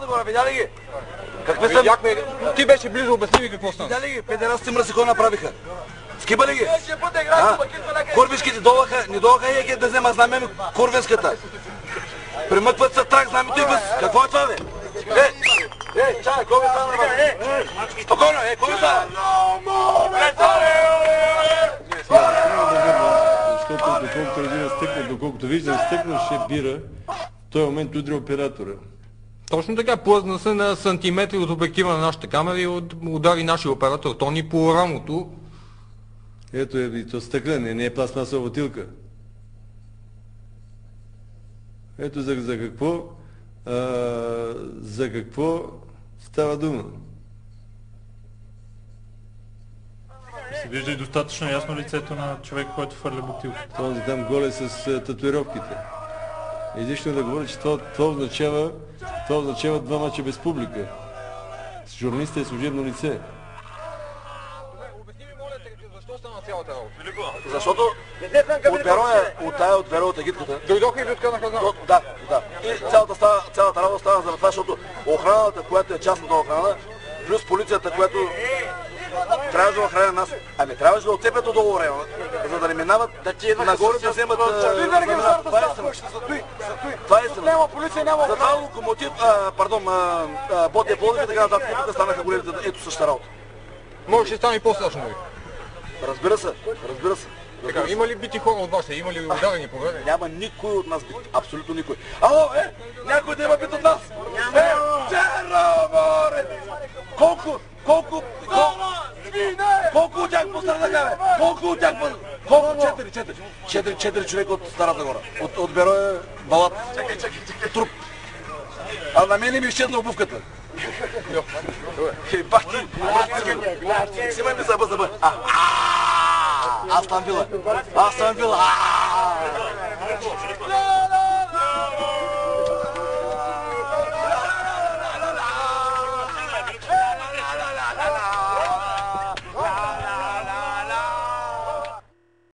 горе, видя ли ги? Какви са? Ти беше близо, обясни ми какво стана. Видя ли ги? Педерастите мръси, какво направиха? Скиба ли ги? Курвишките не долаха и да взема знамено курвинската. Примъкват се трак, знамето и бъс. Какво е това, бе? Чай, кой ви стана? Спокойно, кой ви стана? Защото доколкото разбира стъкна, доколкото виждам стъкнаше бира, в този момент удри оператора. Точно така, плъзна се на сантиметри от обектива на нашата камера и удари нашия оператор Тони по рамото. Ето и то стъклен, не е пластмасова бутилка. Ето за какво става дума. Се вижда и достатъчно ясно лицето на човек, който фърля бутилка. Този там голе с татуировките. Излишно да говоря, че това означава два мача без публика. Журналистът е служебно лице. Обясни ми, моля те, защо стана цялата работа? Защото от бюро от агитката. Дойдоха и ви откъснаха знак. Да. И цялата работа става за това, защото охраната, която е частната охрана, плюс полицията, която трябваше да охраня нас. Ами трябваше да отцепят отдолу района, за да не минават нагоре да вземат... Това е истина. Няма полиция, няма охрана. Затова локомотив, Ботия Пловдив и така нататък, тук станаха големите, ето същата работа. Може да стане и по-страшно. Разбира се. Така, има ли бити хора от вас? Има ли ударени по време? Няма никой от нас бит. Абсолютно никой. Ало, някой да има бит от нас? Черноморец! Колко от тях пострадаха, бе? Колко? Четири човека от Старата гора. От бюро е Балат. Труп. А на мен ми изчезна обувката. Симай ми зъба. Аз съм вила.